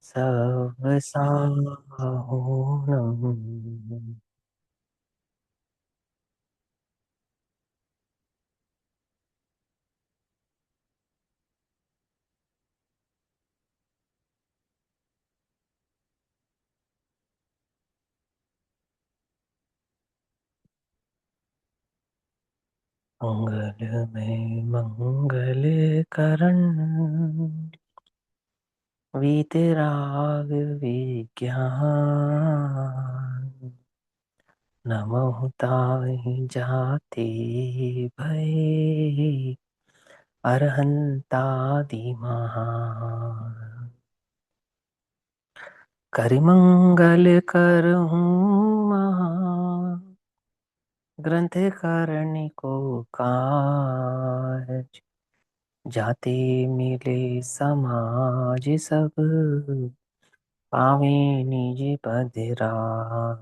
सब साहोनम। मंगल में मंगल करण, वीतराग विज्ञान। नमः ताहि जाति भय, अरहंतादि महान। करिमंगल करहूँ महा, ग्रंथ करने को काज। जाते मिले समाज सब, पावे निज पद राज।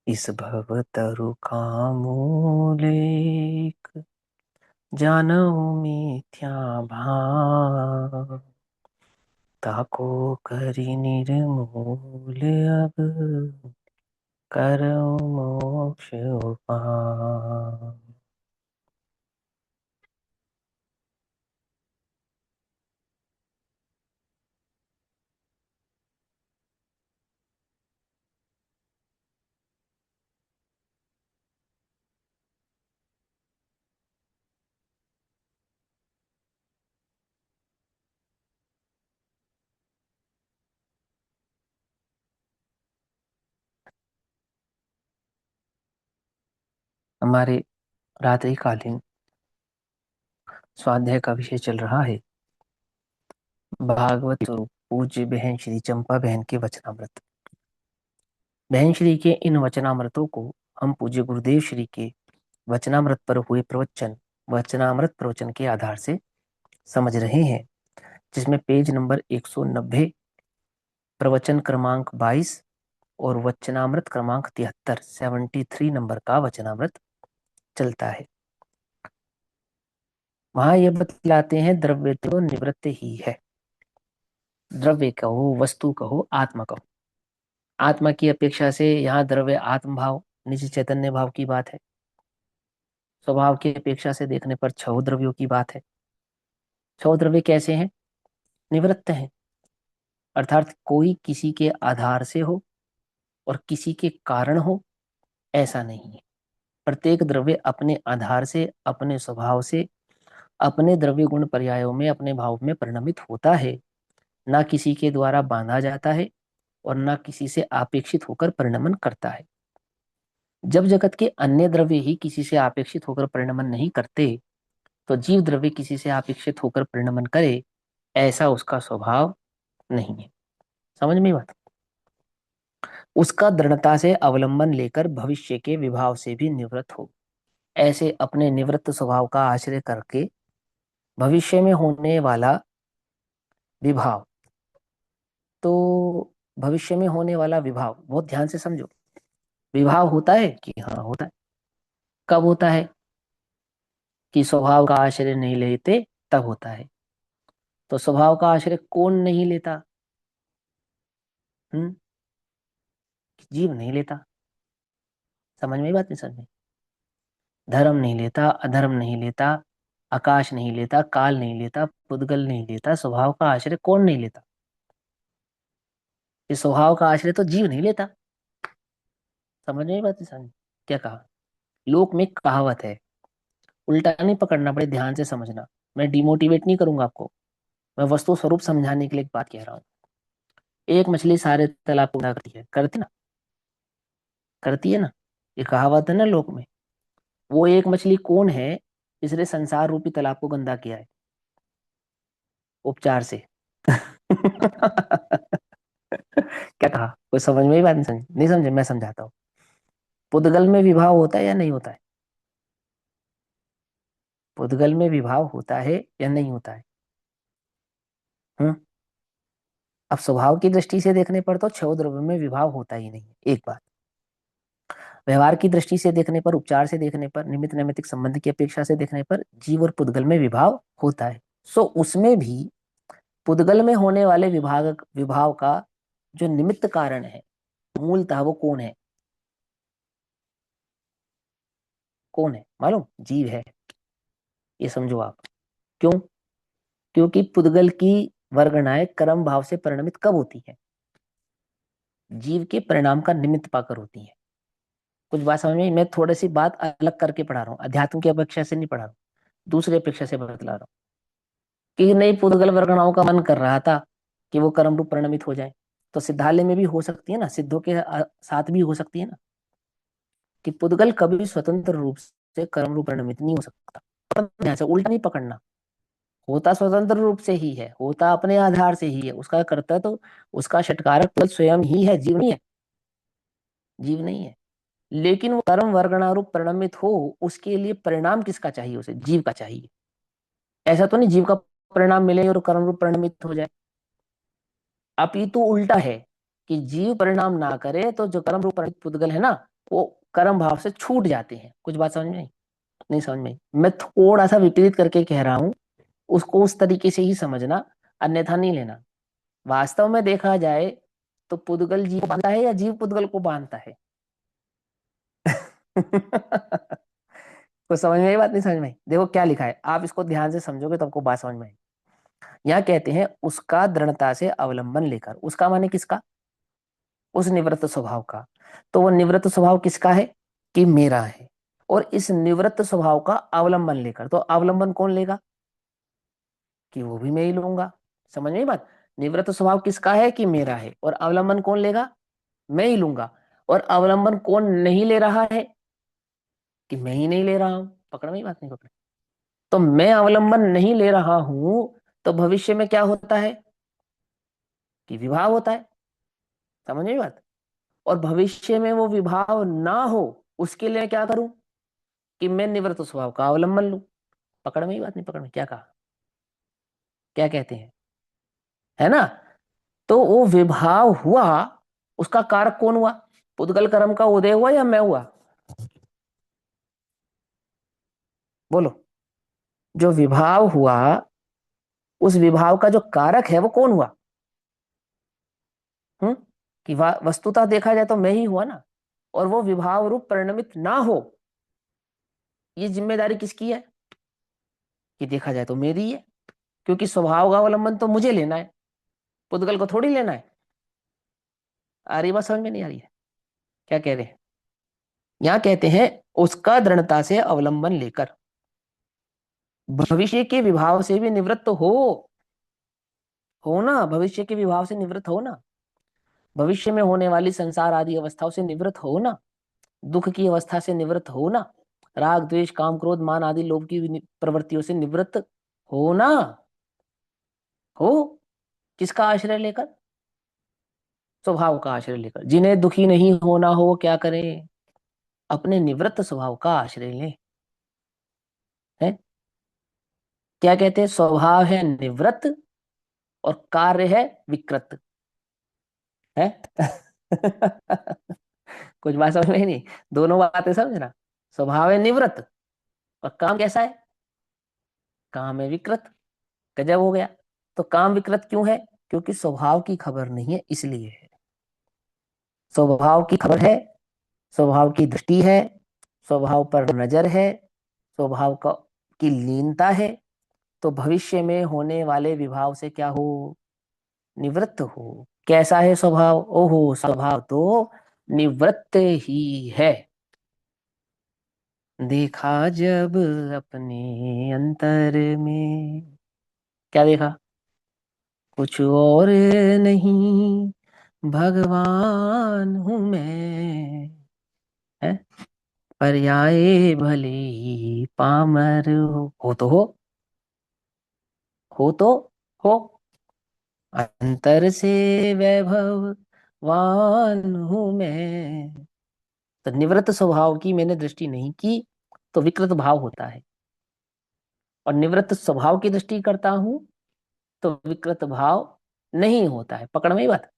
इस भव तरु कामूलेख, जानऊ मिथ्या भाव। ताको करि निर्मूल अब, करो मोक्ष उपाय। हमारे रात्रिकालीन स्वाध्याय का विषय चल रहा है भागवत स्वरूप पूज्य बहन श्री चंपा बहन के वचनामृत। बहन श्री के इन वचनामृतों को हम पूज्य गुरुदेव श्री के वचनामृत पर हुए प्रवचन, वचनामृत प्रवचन के आधार से समझ रहे हैं, जिसमें पेज नंबर 190, प्रवचन क्रमांक 22 और वचनामृत क्रमांक 73, 73 नंबर का वचनामृत चलता है। वहां ये बतलाते हैं द्रव्य तो निवृत्त ही है। द्रव्य कहो, वस्तु कहो, आत्मा कहो, आत्मा की अपेक्षा से यहाँ द्रव्य आत्म भाव, निज चैतन्य भाव की बात है। स्वभाव की अपेक्षा से देखने पर छह द्रव्यों की बात है। छह द्रव्य कैसे हैं? निवृत्त हैं, अर्थात कोई किसी के आधार से हो और किसी के कारण हो, ऐसा नहीं है। प्रत्येक द्रव्य अपने आधार से, अपने स्वभाव से, अपने द्रव्य गुण पर्यायों में, अपने भाव में परिणमित होता है। ना किसी के द्वारा बांधा जाता है और ना किसी से अपेक्षित होकर परिणमन करता है। जब जगत के अन्य द्रव्य ही किसी से अपेक्षित होकर परिणमन नहीं करते, तो जीव द्रव्य किसी से अपेक्षित होकर परिणमन करे, ऐसा उसका स्वभाव नहीं है। समझ में बात? उसका दृढ़ता से अवलंबन लेकर भविष्य के विभाव से भी निवृत्त हो। ऐसे अपने निवृत्त स्वभाव का आश्रय करके भविष्य में होने वाला विभाव, तो भविष्य में होने वाला विभाव बहुत ध्यान से समझो। विभाव होता है कि हाँ होता है। कब होता है? कि स्वभाव का आश्रय नहीं लेते तब होता है। तो स्वभाव का आश्रय कौन नहीं लेता? हम्म जीव नहीं लेता। समझ में बात? नहीं समझ में? धर्म नहीं लेता, अधर्म नहीं लेता, आकाश नहीं लेता, काल नहीं लेता, पुद्गल नहीं लेता। स्वभाव का आश्रय कौन नहीं लेता? ये स्वभाव का आश्रय तो जीव नहीं लेता। समझ में बात? नहीं समझ में? क्या कहा? लोक में कहावत है, उल्टा नहीं पकड़ना, बड़े ध्यान से समझना। मैं डिमोटिवेट नहीं करूंगा आपको, मैं वस्तु स्वरूप समझाने के लिए एक बात कह रहा हूँ। एक मछली सारे तालाब को गंदा करती है, करती ना? करती है ना? ये कहावत है ना लोक में। वो एक मछली कौन है जिसने संसार रूपी तालाब को गंदा किया है? उपचार से। क्या कहा? कोई समझ में ही बात नहीं समझ नहीं समझे? मैं समझाता हूँ। पुद्गल में विभाव होता है या नहीं होता है? पुद्गल में विभाव होता है या नहीं होता है? हम्म अब स्वभाव की दृष्टि से देखने पर तो छह द्रव्य में विभाव होता ही नहीं है, एक बात। व्यवहार की दृष्टि से देखने पर, उपचार से देखने पर, निमित्त नैमित्तिक संबंध की अपेक्षा से देखने पर जीव और पुद्गल में विभाव होता है। सो उसमें भी पुद्गल में होने वाले विभाव का जो निमित्त कारण है मूलतः वो कौन है? कौन है मालूम? जीव है। ये समझो आप। क्यों? क्योंकि पुद्गल की वर्गणाएं कर्म भाव से परिणमित कब होती है? जीव के परिणाम का निमित्त पाकर होती है। कुछ बात समझ में? मैं थोड़ी सी बात अलग करके पढ़ा रहा हूँ, अध्यात्म की अपेक्षा से नहीं पढ़ा रहा हूँ, दूसरी अपेक्षा से बतला रहा हूँ। कि नहीं, पुद्गल वर्गणाओं का मन कर रहा था कि वो कर्म रूप परिणमित हो जाए, तो सिद्धालय में भी हो सकती है ना, सिद्धों के साथ भी हो सकती है ना, कि पुद्गल कभी स्वतंत्र रूप से कर्म रूप परिणमित नहीं हो सकता। ऐसे उल्टा नहीं पकड़ना। होता स्वतंत्र रूप से ही है, होता अपने आधार से ही है, उसका कर्ता तो उसका षटकारक पद स्वयं ही है, जीव नहीं है। जीव नहीं है। लेकिन वो कर्म वर्गणा रूप परिणमित हो, उसके लिए परिणाम किसका चाहिए? उसे जीव का चाहिए। ऐसा तो नहीं जीव का परिणाम मिले और कर्म रूप परिणमित हो जाए। अपितु उल्टा है कि जीव परिणाम ना करे तो जो कर्म रूप परिणमित पुद्गल है ना, वो कर्म भाव से छूट जाते हैं। कुछ बात समझ में आई? नहीं समझ में आई? मैं थोड़ा सा विपरीत करके कह रहा हूं, उसको उस तरीके से ही समझना, अन्यथा नहीं लेना। वास्तव में देखा जाए तो पुद्गल जीव को बांधता है या जीव पुद्गल को बांधता है? कुछ समझ में आई बात? नहीं समझ में आई? देखो क्या लिखा है, आप इसको ध्यान से समझोगे तो आपको बात समझ में आई। यहाँ कहते हैं उसका दृढ़ता से अवलंबन लेकर। उसका माने किसका? उस निवृत्त स्वभाव का। तो वो निवृत्त स्वभाव किसका है? कि मेरा है। और इस निवृत्त स्वभाव का अवलंबन लेकर, तो अवलंबन कौन लेगा? कि वो भी मैं ही लूंगा। समझ में आई बात? निवृत्त स्वभाव किसका है? कि मेरा है। और अवलंबन कौन लेगा? मैं ही लूंगा। और अवलंबन कौन नहीं ले रहा है? कि मैं ही नहीं ले रहा हूं। पकड़ में ही बात? नहीं पकड़? तो मैं अवलंबन नहीं ले रहा हूं, तो भविष्य में क्या होता है? कि विभाव होता है। समझ में आई बात? और भविष्य में वो विभाव ना हो, उसके लिए क्या करूं? कि मैं निवृत्त स्वभाव का अवलंबन लूं। पकड़ में ही बात? नहीं पकड़ में? क्या कहा? क्या कहते हैं? है ना? तो वो विभाव हुआ, उसका कारक कौन हुआ? पुद्गल कर्म का उदय हुआ या मैं हुआ? बोलो। जो विभाव हुआ, उस विभाव का जो कारक है वो कौन हुआ? हम्म? कि वस्तुतः देखा जाए तो मैं ही हुआ ना। और वो विभाव रूप परिणमित ना हो, ये जिम्मेदारी किसकी है? कि देखा जाए तो मेरी है। क्योंकि स्वभाव का अवलंबन तो मुझे लेना है, पुद्गल को थोड़ी लेना है। आ रही बात समझ में? नहीं आ रही है? क्या कह रहे हैं? यहाँ कहते हैं उसका दृढ़ता से अवलंबन लेकर भविष्य के विभाव से भी निवृत्त हो ना, भविष्य के विभाव से निवृत्त हो ना, भविष्य में होने वाली संसार आदि अवस्थाओं से निवृत्त हो ना, दुख की अवस्था से निवृत्त हो ना, राग द्वेष काम क्रोध मान आदि लोभ की प्रवृत्तियों से निवृत्त हो ना। हो। किसका आश्रय लेकर? स्वभाव का आश्रय लेकर। जिन्हें दुखी नहीं होना हो वो क्या करें? अपने निवृत्त स्वभाव का आश्रय लें। है? क्या कहते हैं? स्वभाव है निवृत्त और कार्य है विकृत। है? कुछ बात समझ में ही नहीं? दोनों बातें समझना। स्वभाव है निवृत्त और काम कैसा है? काम है विकृत। गजब हो गया। तो काम विकृत क्यों है? क्योंकि स्वभाव की खबर नहीं है, इसलिए है। स्वभाव की खबर है, स्वभाव की दृष्टि है, स्वभाव पर नजर है, स्वभाव का की लीनता है, तो भविष्य में होने वाले विभाव से क्या हो? निवृत्त हो। कैसा है स्वभाव? ओहो, स्वभाव तो निवृत्त ही है। देखा जब अपने अंतर में, क्या देखा? कुछ और नहीं, भगवान हूं मैं। है? पर्याय भले ही पामर हो तो हो तो हो, अंतर से वैभववान हूं मैं। तो निवृत्त स्वभाव की मैंने दृष्टि नहीं की, तो विकृत भाव होता है। और निवृत्त स्वभाव की दृष्टि करता हूं तो विकृत भाव नहीं होता है। पकड़ में ही बात?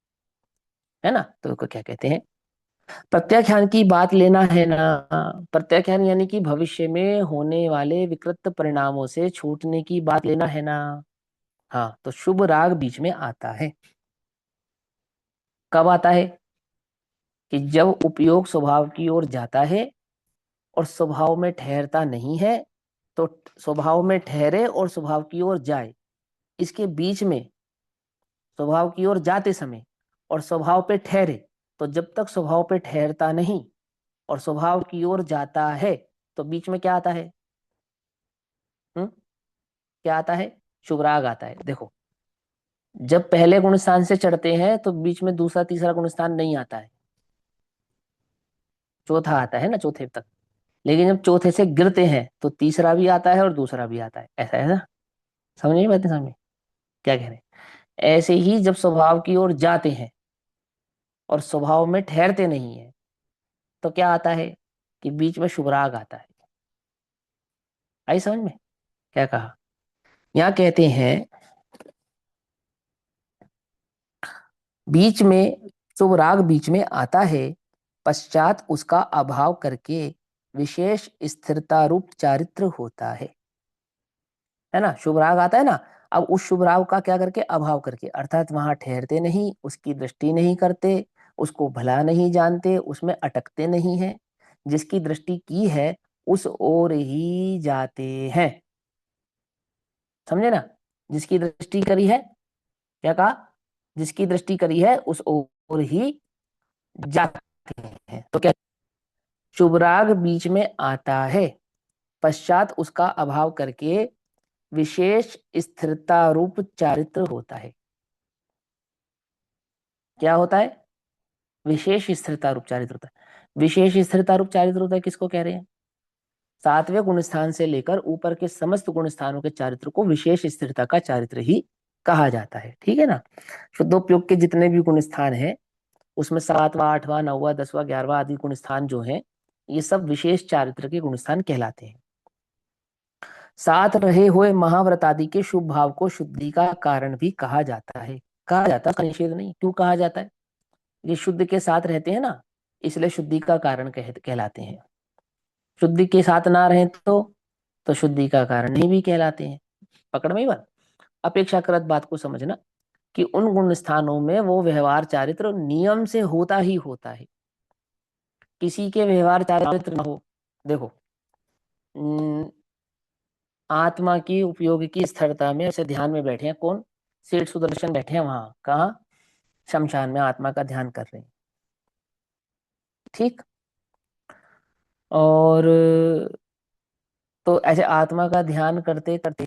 है ना? तो इसको क्या कहते हैं? प्रत्याख्यान की बात लेना है ना। प्रत्याख्यान यानी कि भविष्य में होने वाले विकृत परिणामों से छूटने की बात लेना है ना। हाँ, तो शुभ राग बीच में आता है। कब आता है? कि जब उपयोग स्वभाव की ओर जाता है और स्वभाव में ठहरता नहीं है। तो स्वभाव में ठहरे और स्वभाव की ओर जाए, इसके बीच में स्वभाव की ओर जाते समय और स्वभाव पे ठहरे, तो जब तक स्वभाव पे ठहरता नहीं और स्वभाव की ओर जाता है, तो बीच में क्या आता है? हम्म क्या आता है? शुभ राग आता है। देखो, जब पहले गुण स्थान से चढ़ते हैं तो बीच में दूसरा तीसरा गुण स्थान नहीं आता है, चौथा आता है ना, चौथे तक। लेकिन जब चौथे से गिरते हैं तो तीसरा भी आता है और दूसरा भी आता है, ऐसा है ना? समझ नहीं बात? समझ में क्या कह रहे हैं? ऐसे ही जब स्वभाव की ओर जाते हैं और स्वभाव में ठहरते नहीं है, तो क्या आता है? कि बीच में शुभ राग आता है। आई समझ में? क्या कहा? यहाँ कहते हैं बीच में, शुभ राग बीच में आता है, पश्चात उसका अभाव करके विशेष स्थिरता रूप चारित्र होता है ना? शुभ राग आता है ना। अब उस शुभ राग का क्या करके? अभाव करके, अर्थात वहां ठहरते नहीं, उसकी दृष्टि नहीं करते, उसको भला नहीं जानते, उसमें अटकते नहीं है, जिसकी दृष्टि की है उस ओर ही जाते हैं। समझे ना? जिसकी दृष्टि करी है, क्या कहा? जिसकी दृष्टि करी है उस ओर ही जाते हैं। तो क्या? शुभ राग बीच में आता है, पश्चात उसका अभाव करके विशेष स्थिरता रूप चारित्र होता है। क्या होता है? विशेष स्थिरता रूप चारित्र होता है। विशेष स्थिरता रूप चारित्र होता है, किसको कह रहे हैं? सातवें गुण स्थान से लेकर ऊपर के समस्त गुण स्थानों के चारित्र को विशेष स्थिरता का चारित्र ही कहा जाता है। ठीक है ना? शुद्धोपयोग के जितने भी गुण स्थान है, उसमें सातवां, आठवां, नौवां, दसवां, ग्यारहवां आदि गुण स्थान जो है, ये सब विशेष चारित्र के गुण स्थान कहलाते हैं। साथ रहे हुए महाव्रत आदि के शुभ भाव को शुद्धि का कारण भी कहा जाता है। कहा जाता है, इसका निषेध नहीं। क्यों कहा जाता है? ये शुद्ध के साथ रहते हैं ना, इसलिए शुद्धि का कारण कहलाते हैं। शुद्धि के साथ ना रहे तो शुद्धि का कारण नहीं भी कहलाते हैं। पकड़ में ही बात। अपेक्षाकृत बात को समझना कि उन गुण स्थानों में वो व्यवहार चारित्र नियम से होता ही होता है। किसी के व्यवहार चारित्र ना हो। देखो, आत्मा की उपयोग की स्थिरता में ऐसे ध्यान में बैठे हैं कौन? सेठ सुदर्शन बैठे हैं वहां, कहाँ? शमशान में आत्मा का ध्यान कर रहे हैं। ठीक। और तो ऐसे आत्मा का ध्यान करते करते,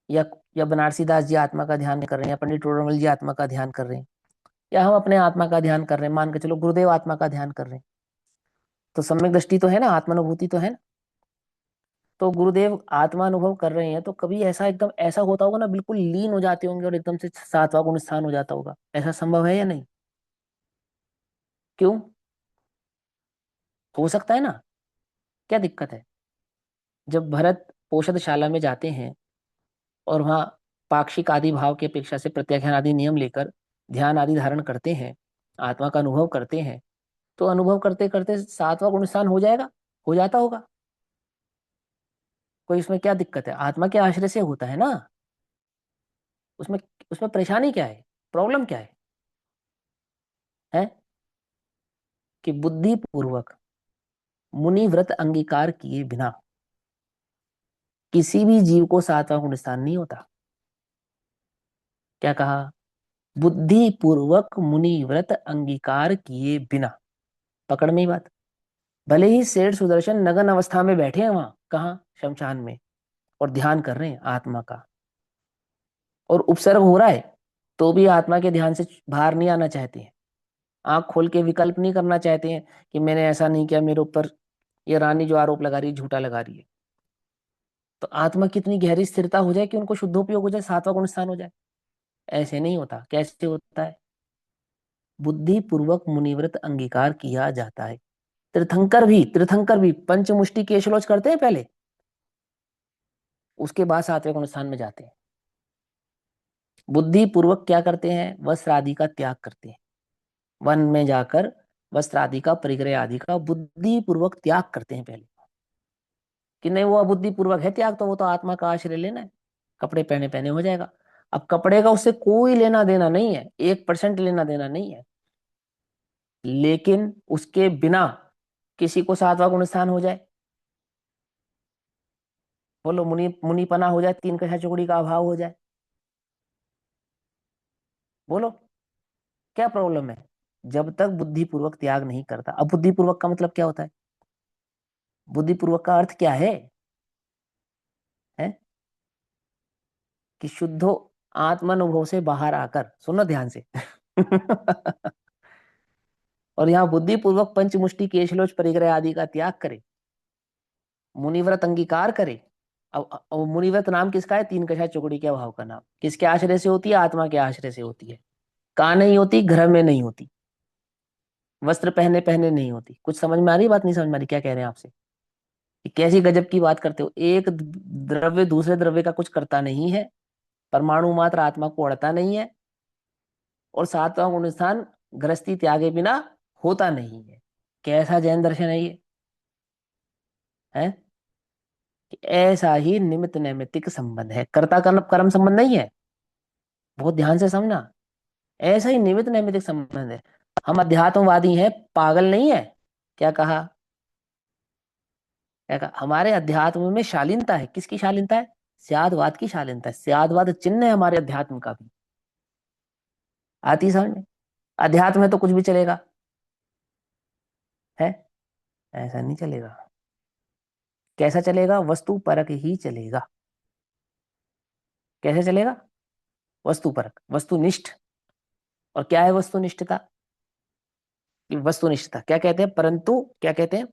या या बनारसी दास जी आत्मा का ध्यान कर रहे हैं, या पंडित टोडरमल जी आत्मा का ध्यान कर रहे हैं, या हम अपने आत्मा का ध्यान कर रहे हैं, मान के चलो गुरुदेव आत्मा का ध्यान कर रहे हैं, तो सम्यक दृष्टि तो है ना, आत्मानुभूति तो है ना। तो गुरुदेव आत्मानुभव कर रहे हैं, तो कभी ऐसा एकदम ऐसा होता होगा ना, बिल्कुल लीन हो जाते होंगे और एकदम से सातवां गुण स्थान हो जाता होगा, ऐसा संभव है या नहीं? क्यों? हो सकता है ना। क्या दिक्कत है? जब भरत पोषदशाला में जाते हैं और वहाँ पाक्षिक आदि भाव की अपेक्षा से प्रत्याख्यान आदि नियम लेकर ध्यान आदि धारण करते हैं, आत्मा का अनुभव करते हैं, तो अनुभव करते करते सातवां गुण स्थान हो जाएगा, हो जाता होगा। कोई इसमें क्या दिक्कत है? आत्मा के आश्रय से होता है ना। उसमें उसमें परेशानी क्या है? प्रॉब्लम क्या है? कि बुद्धि पूर्वक मुनि व्रत अंगीकार किए बिना किसी भी जीव को सातवां गुण स्थान नहीं होता। क्या कहा? बुद्धि पूर्वक मुनि व्रत अंगीकार किए बिना। पकड़ में ही बात। भले ही सेठ सुदर्शन नगन अवस्था में बैठे हैं वहां, कहाँ? शमशान में, और ध्यान कर रहे हैं आत्मा का, और उपसर्ग हो रहा है, तो भी आत्मा के ध्यान से बाहर नहीं आना चाहते हैं। आंख खोल के विकल्प नहीं करना चाहते हैं कि मैंने ऐसा नहीं किया, मेरे ऊपर ये रानी जो आरोप लगा रही है झूठा लगा रही है। तो आत्मा कितनी गहरी स्थिरता हो जाए कि उनको शुद्धोपयोग हो जाए, सातवां गुण स्थान हो जाए? ऐसे नहीं होता। कैसे होता है? बुद्धि पूर्वक मुनिव्रत अंगीकार किया जाता है। तीर्थंकर भी पंचमुष्टि केशलोच करते हैं पहले, उसके बाद सातवें गुण स्थान में जाते हैं। बुद्धि पूर्वक क्या करते हैं? वस्त्र आदि का त्याग करते हैं। वन में जाकर वस्त्र आदि का, परिग्रह आदि का बुद्धि पूर्वक त्याग करते हैं पहले। कि नहीं, वो अबुद्धि पूर्वक है त्याग, तो वो तो आत्मा का आश्रय लेना है। कपड़े पहने पहने हो जाएगा। अब कपड़े का उससे कोई लेना देना नहीं है, 1% लेना देना नहीं है, लेकिन उसके बिना किसी को सातवां गुण स्थान हो जाए, बोलो मुनि मुनिपना हो जाए, तीन कछा चौकड़ी का अभाव हो जाए, बोलो क्या प्रॉब्लम है? जब तक बुद्धिपूर्वक त्याग नहीं करता। अब बुद्धिपूर्वक का मतलब क्या होता है? बुद्धिपूर्वक का अर्थ क्या है कि शुद्धो आत्मानुभव से बाहर आकर, सुनो ध्यान से और यहाँ बुद्धिपूर्वक पंचमुष्टि केशलोच परिग्रह आदि का त्याग करे, मुनिव्रत अंगीकार करे। अब मुनिव्रत नाम किसका है? तीन कछा चौकड़ी के अभाव का नाम। किसके आश्रय से होती है? आत्मा के आश्रय से होती है। कहाँ नहीं होती? घर में नहीं होती, वस्त्र पहने पहने नहीं होती। कुछ समझ में आ रही? बात नहीं समझ में आ रही? क्या कह रहे हैं आपसे? ये कैसी गजब की बात करते हो? एक द्रव्य दूसरे द्रव्य का कुछ करता नहीं है, परमाणु मात्र आत्मा को अड़ता नहीं है, और सातवां गुण स्थान गृहस्थी त्यागे बिना होता नहीं है। कैसा जैन दर्शन है ये? है कि ऐसा ही निमित्त नैमित्तिक संबंध है, कर्ता कर्म कर्म संबंध नहीं है। बहुत ध्यान से समझना, ऐसा ही निमित्त नैमित्तिक संबंध है। हम अध्यात्मवादी हैं, पागल नहीं है। क्या कहा? क्या कहा? हमारे अध्यात्म में शालीनता है। किसकी शालीनता है? स्यादवाद की शालीनता है। स्यादवाद चिन्ह है हमारे अध्यात्म का भी। आती समझ में? अध्यात्म में तो कुछ भी चलेगा, है? ऐसा नहीं चलेगा। कैसा चलेगा? वस्तु परक ही चलेगा। कैसे चलेगा? वस्तु परक, वस्तुनिष्ठ। और क्या है वस्तुनिष्ठता? कि वस्तुनिष्ठता क्या कहते हैं? परंतु क्या कहते हैं?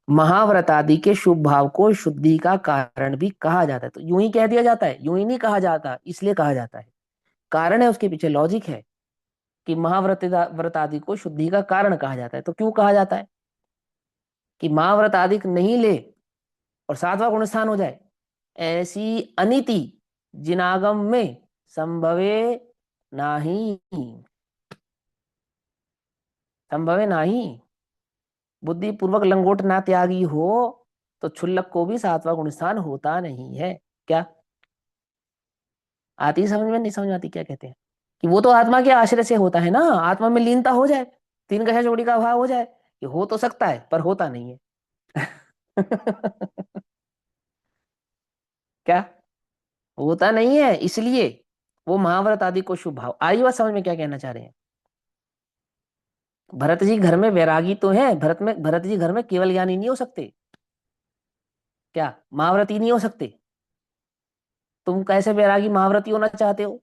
महाव्रत आदि के शुभ भाव को शुद्धि का कारण भी कहा जाता है। तो यूं ही कह दिया जाता है? यूं ही नहीं कहा जाता, इसलिए कहा जाता है। कारण है, उसके पीछे लॉजिक है कि महाव्रत व्रत आदि को शुद्धि का कारण कहा जाता है। तो क्यों कहा जाता है? कि महाव्रत आदि नहीं ले और सातवां गुण स्थान हो जाए, ऐसी अनिति जिनागम में संभवे नाही, संभवे नाही। बुद्धि पूर्वक लंगोट ना त्यागी हो तो क्षुल्लक को भी सातवां गुण स्थान होता नहीं है। क्या आती समझ में? नहीं समझ में आती? क्या कहते हैं कि वो तो आत्मा के आश्रय से होता है ना, आत्मा में लीनता हो जाए, तीन कक्षा जोड़ी का अभाव हो जाए, ये हो तो सकता है पर होता नहीं है क्या होता नहीं है? इसलिए वो महाव्रत आदि को शुभ भाव। आई बात समझ में क्या कहना चाह रहे हैं? भरत जी घर में वैरागी तो है, भरत जी घर में केवल ज्ञानी नहीं हो सकते? क्या महाव्रती नहीं हो सकते? तुम कैसे वैरागी महाव्रती होना चाहते हो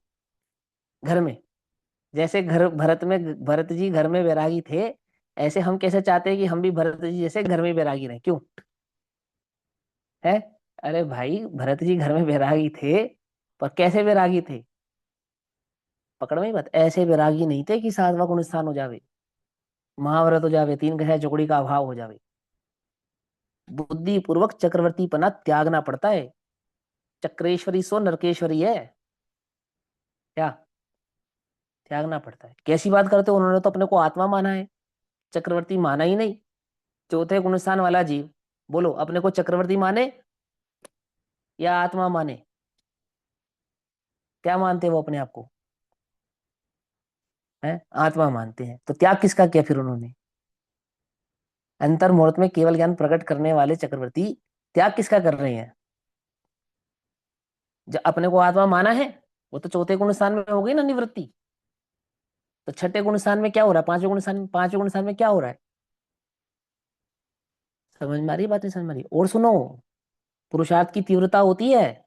घर में? जैसे घर भरत जी घर में वैरागी थे, ऐसे हम कैसे चाहते हैं कि हम भी भरत जी जैसे घर में वैरागी रहे? क्यों? है? अरे भाई भरत जी घर में वैरागी थे, पर कैसे वैरागी थे? पकड़ में ही बात। ऐसे वैरागी नहीं थे कि सातवां गुण स्थान हो जावे, महाव्रत हो जावे, तीन ग्रह चौकड़ी का अभाव हो जावे। बुद्धि पूर्वक चक्रवर्ती पना त्यागना पड़ता है। चक्रेश्वरी सो नरकेश्वरी है। क्या त्यागना पड़ता है? कैसी बात करते हो? उन्होंने तो अपने को आत्मा माना है, चक्रवर्ती माना ही नहीं। चौथे गुण स्थान वाला जीव, बोलो अपने को चक्रवर्ती माने या आत्मा माने? क्या मानते हैं वो अपने आप को? है? आत्मा मानते हैं। तो त्याग किसका किया फिर उन्होंने? अंतर मुहूर्त में केवल ज्ञान प्रकट करने वाले चक्रवर्ती त्याग किसका कर रहे हैं? जब अपने को आत्मा माना है, वो तो चौथे गुण स्थान में हो गई ना निवृत्ति। तो छठे गुण स्थान में क्या हो रहा है? पांचवें गुण स्थान में क्या हो रहा है? समझ में आ रही है? बात नहीं समझ में आ रही? और सुनो, पुरुषार्थ की तीव्रता होती है,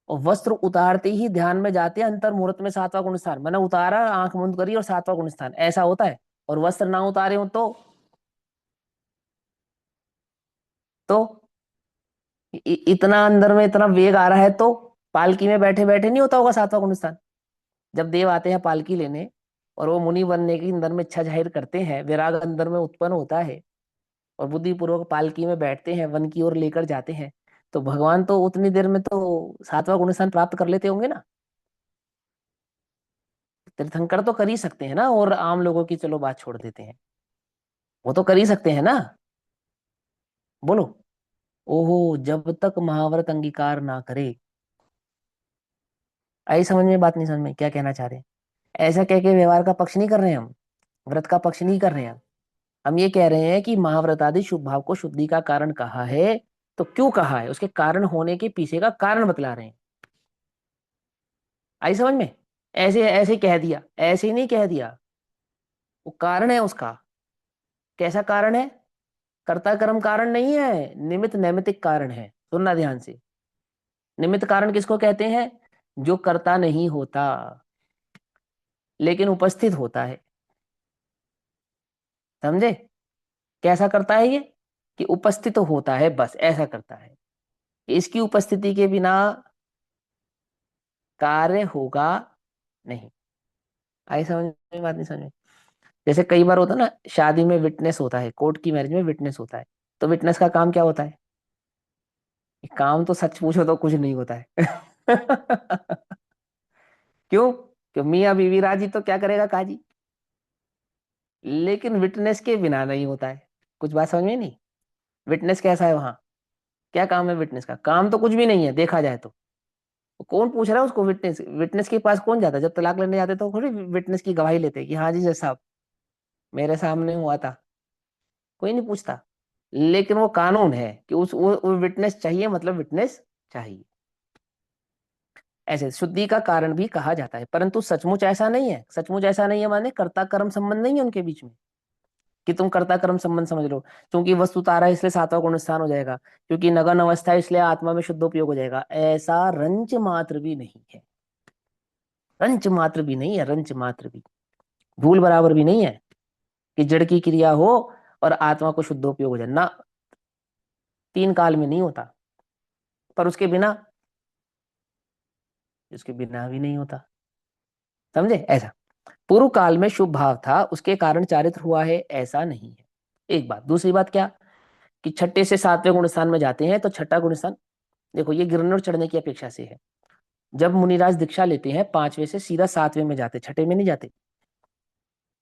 और वस्त्र उतारते ही ध्यान में जाते हैं अंतर मुहूर्त में सातवां गुण स्थान। मैंने उतारा, आंख बंद करी और सातवां गुण स्थान, ऐसा होता है। और वस्त्र ना उतारे हो तो इतना अंदर में इतना वेग आ रहा है तो पालकी में बैठे बैठे नहीं होता होगा सातवां गुण स्थान? जब देव आते हैं पालकी लेने और वो मुनि बनने की अंदर में इच्छा जाहिर करते हैं, विराग अंदर में उत्पन्न होता है, और बुद्धि पूर्वक पालकी में बैठते हैं, वन की ओर लेकर जाते हैं, तो भगवान तो उतनी देर में तो सातवां गुण स्थान प्राप्त कर लेते होंगे ना। तीर्थंकर तो कर ही सकते हैं ना, और आम लोगों की चलो बात छोड़ देते हैं, वो तो कर ही सकते हैं ना। बोलो। ओहो, जब तक महाव्रत अंगीकार ना करे आई समझ में बात? नहीं समझ में क्या कहना चाह रहे हैं? ऐसा कह के व्यवहार का पक्ष नहीं कर रहे हैं हम, व्रत का पक्ष नहीं कर रहे हैं हम ये कह रहे हैं कि महाव्रत आदि शुभ भाव को शुद्धि का कारण कहा है, तो क्यों कहा है, उसके कारण होने के पीछे का कारण बतला रहे हैं। आई समझ में? ऐसे ऐसे कह दिया, ऐसे ही नहीं कह दिया, वो कारण है उसका। कैसा कारण है? कर्ता कर्म कारण नहीं है, निमित्त नैमित्तिक कारण है। सुनना ध्यान से। निमित्त कारण किसको कहते हैं? जो कर्ता नहीं होता लेकिन उपस्थित होता है। समझे? कैसा करता है ये? कि उपस्थित होता है, बस ऐसा करता है। इसकी उपस्थिति के बिना कार्य होगा नहीं। आई समझ में बात? नहीं समझ में? जैसे कई बार होता है ना, शादी में विटनेस होता है, कोर्ट की मैरिज में विटनेस होता है। तो विटनेस का काम क्या होता है? काम तो सच पूछो तो कुछ नहीं होता है। क्यों? क्यों मियाँ बीवी राजी तो क्या करेगा काजी। लेकिन विटनेस के बिना नहीं होता है। कुछ बात समझ में नहीं? विटनेस कैसा है वहां? क्या काम है विटनेस का? काम तो कुछ भी नहीं है देखा जाए तो। कौन पूछ रहा है उसको? विटनेस, विटनेस के पास कौन जाता है? जब तलाक लेने जाते तो थोड़ी विटनेस की गवाही लेते हैं कि हाँ जी जज साहब मेरे सामने हुआ था। कोई नहीं पूछता। लेकिन वो कानून है कि वो विटनेस चाहिए, मतलब विटनेस चाहिए। ऐसे शुद्धि का कारण भी कहा जाता है, परंतु सचमुच ऐसा नहीं है। सचमुच ऐसा नहीं है माने कर्ता कर्म संबंध नहीं है उनके बीच में, कि तुम कर्ता कर्म संबंध समझ लो। क्योंकि वस्तु तारा है इसलिए सातवां गुण स्थान हो जाएगा, क्योंकि नगन अवस्था है इसलिए आत्मा में शुद्धोपयोग हो जाएगा, ऐसा रंच मात्र भी नहीं है। रंच मात्र भी नहीं है, रंच मात्र भी। भूल बराबर भी नहीं है कि जड़ की क्रिया हो और आत्मा को शुद्धोपयोग हो जाए ना। तीन काल में नहीं होता, पर उसके बिना भी नहीं होता। समझे? ऐसा पूर्व काल में शुभ भाव था उसके कारण चारित्र हुआ है, ऐसा नहीं है। एक बात। दूसरी बात क्या? कि छठे से सातवें गुण स्थान में जाते हैं तो छठा गुण स्थान, देखो ये गिरने और चढ़ने की अपेक्षा से है। जब मुनिराज दीक्षा लेते हैं पांचवें से सीधा सातवें में जाते, छठे में नहीं जाते।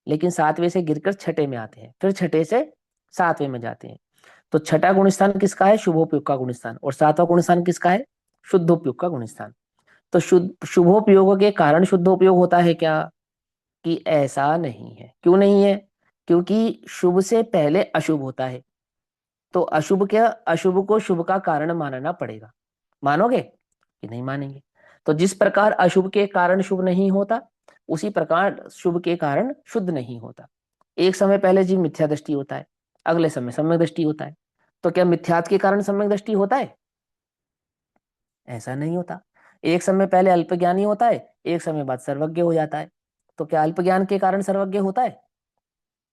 लेकिन सातवें से गिरकर छठे में आते हैं, फिर छठे से सातवें में जाते हैं। तो छठा गुण स्थान किसका है? शुभोपयोग का गुण स्थान। और सातवां गुण स्थान किसका है? शुद्धोपयोग का गुण स्थान। तो शुभोपयोग के कारण शुद्धोपयोग होता है क्या? कि ऐसा नहीं है। क्यों नहीं है? क्योंकि शुभ से पहले अशुभ होता है। तो अशुभ क्या, अशुभ को शुभ का कारण मानना पड़ेगा। मानोगे कि नहीं मानेंगे? तो जिस प्रकार अशुभ के कारण शुभ नहीं होता, उसी प्रकार शुभ के कारण शुद्ध नहीं होता। एक समय पहले जीव मिथ्या दृष्टि होता है, अगले समय सम्यक दृष्टि होता है। तो क्या मिथ्यात्व के कारण सम्यक दृष्टि होता है? ऐसा नहीं होता। एक समय पहले अल्पज्ञानी होता है, एक समय बाद सर्वज्ञ हो जाता है। तो क्या अल्प ज्ञान के कारण सर्वज्ञ होता है?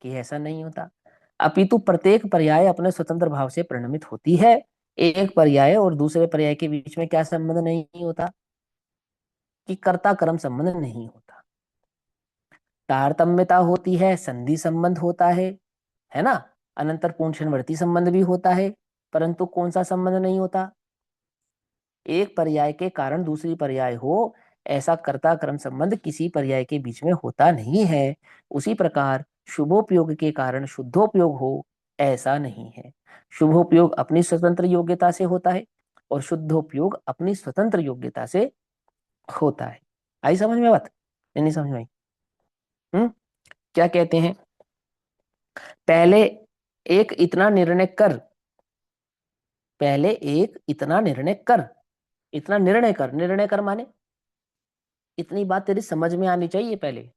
कि ऐसा नहीं होता। अपितु प्रत्येक पर्याय अपने स्वतंत्र भाव से परिणमित होती है। एक पर्याय और दूसरे पर्याय के बीच में क्या संबंध नहीं होता? कि कर्ता कर्म संबंध नहीं होता। तारतम्यता होती है, संधि संबंध होता है ना। अनंतर पुंषणवर्ती संबंध भी होता है, परंतु कौन सा संबंध नहीं होता? एक पर्याय के कारण दूसरी पर्याय हो, ऐसा कर्ता कर्म संबंध किसी पर्याय के बीच में होता नहीं है। उसी प्रकार शुभोपयोग के कारण शुद्धोपयोग हो, ऐसा नहीं है। शुभोपयोग अपनी स्वतंत्र योग्यता से होता है और शुद्धोपयोग अपनी स्वतंत्र योग्यता से होता है। आई समझ में बात? नहीं समझ में आई? हम्म। क्या कहते हैं? पहले एक इतना निर्णय कर, पहले एक इतना निर्णय कर, इतना निर्णय कर, निर्णय कर माने इतनी बात तेरी समझ में आनी चाहिए पहले।